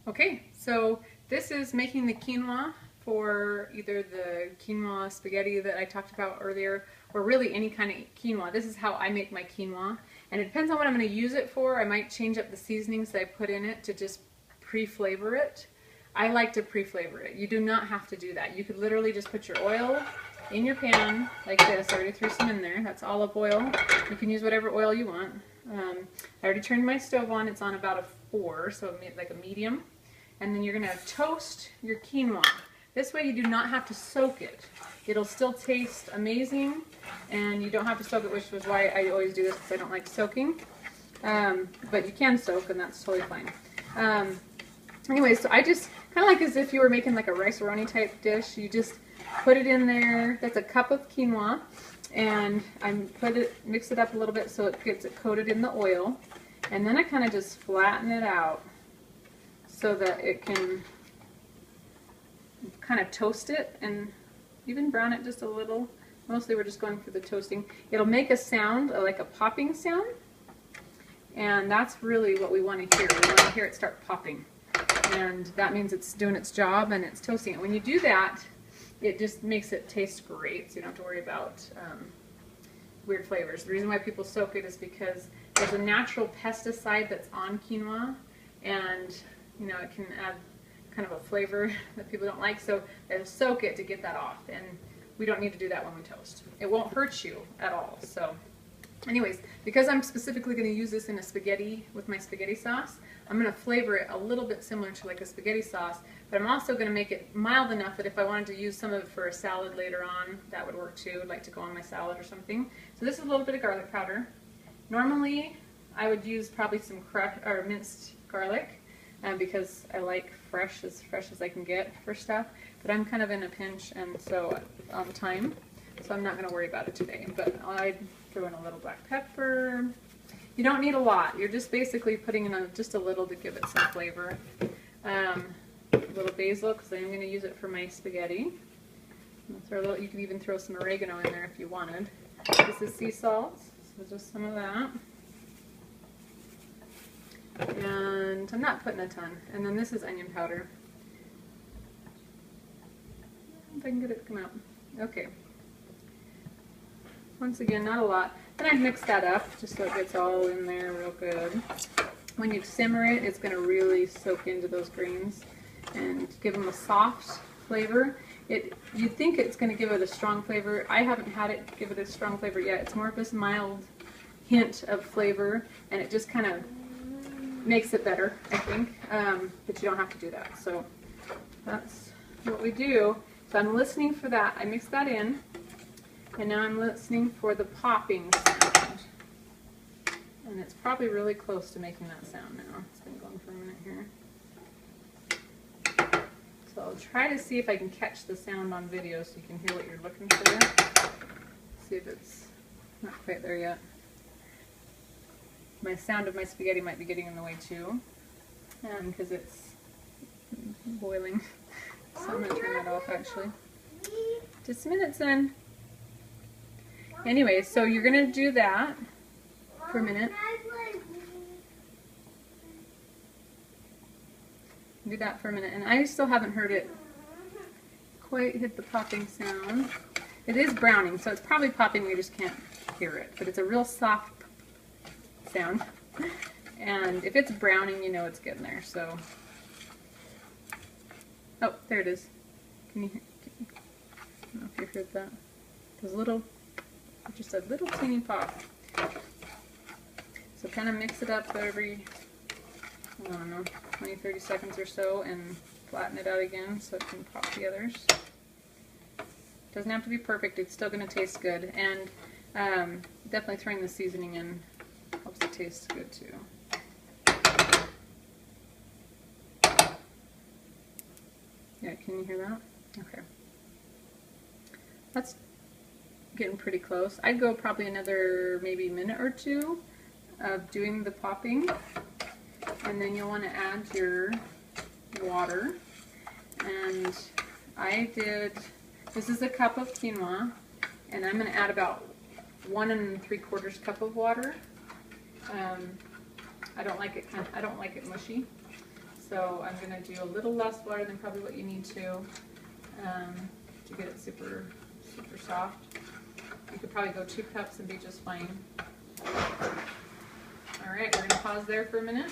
Okay, so this is making the quinoa for either the quinoa spaghetti that I talked about earlier, or really any kind of quinoa. This is how I make my quinoa, and it depends on what I'm going to use it for. I might change up the seasonings that I put in it to just pre-flavor it. I like to pre-flavor it. You do not have to do that. You could literally just put your oil in your pan like this. I already threw some in there. That's olive oil. You can use whatever oil you want. I already turned my stove on. It's on about a 4, so like a medium. And then you're going to toast your quinoa. This way you do not have to soak it. It'll still taste amazing, and you don't have to soak it, which was why I always do this, because I don't like soaking. But you can soak, and that's totally fine. Anyway, so I just, kind of like as if you were making like a rice-a-roni type dish, you just put it in there. That's a cup of quinoa, and I mix it up a little bit so it gets it coated in the oil, and then I kind of just flatten it out so that it can kind of toast it and even brown it just a little. Mostly we're just going for the toasting. It'll make a sound, like a popping sound, and that's really what we want to hear. We want to hear it start popping, and that means it's doing its job and it's toasting it. When you do that, it just makes it taste great, so you don't have to worry about weird flavors. The reason why people soak it is because there's a natural pesticide that's on quinoa, and you know, it can add kind of a flavor that people don't like, so they'll soak it to get that off, and we don't need to do that when we toast. It won't hurt you at all. So anyways, because I'm specifically going to use this in a spaghetti with my spaghetti sauce, I'm going to flavor it a little bit similar to like a spaghetti sauce, but I'm also going to make it mild enough that if I wanted to use some of it for a salad later on, that would work too, like to go on my salad or something. So this is a little bit of garlic powder. Normally I would use probably some minced garlic, because I like fresh as I can get for stuff, but I'm kind of in a pinch and so on time, so I'm not going to worry about it today. But I threw in a little black pepper. You don't need a lot. You're just basically putting in just a little to give it some flavor. A little basil, because I am going to use it for my spaghetti. Throw a little, you could even throw some oregano in there if you wanted. This is sea salt, so just some of that. And I'm not putting a ton. And then this is onion powder. If I can get it to come out. Okay. Once again, not a lot. Then I mix that up just so it gets all in there real good. When you simmer it, it's going to really soak into those greens and give them a soft flavor. You think it's going to give it a strong flavor. I haven't had it give it a strong flavor yet. It's more of this mild hint of flavor, and it just kind of makes it better, I think, but you don't have to do that. So that's what we do. So I'm listening for that. I mix that in, and now I'm listening for the popping sound. And it's probably really close to making that sound now. It's been going for a minute here. So I'll try to see if I can catch the sound on video so you can hear what you're looking for. See if it's not quite there yet. My sound of my spaghetti might be getting in the way too, because it's boiling. So I'm going to turn that off actually. Just minutes in. Anyway, so you're going to do that for a minute. Do that for a minute, and I still haven't heard it quite hit the popping sound. It is browning, so it's probably popping, we just can't hear it, but it's a real soft sound, and if it's browning, you know it's getting there. So, oh, there it is. Can you hear? I don't know if you heard that. There's just a little teeny pop. So kind of mix it up every, I don't know, 20-30 seconds or so, and flatten it out again so it can pop the others. Doesn't have to be perfect. It's still going to taste good, and definitely throwing the seasoning in helps it taste good too. Yeah, can you hear that? Okay. That's getting pretty close. I'd go probably another maybe minute or two of doing the popping, and then you'll want to add your water. And this is a cup of quinoa, and I'm going to add about 1 3/4 cup of water. I don't like it mushy, So I'm going to do a little less water than probably what you need to get it super, super soft. You could probably go 2 cups and be just fine. All right, we're going to pause there for a minute.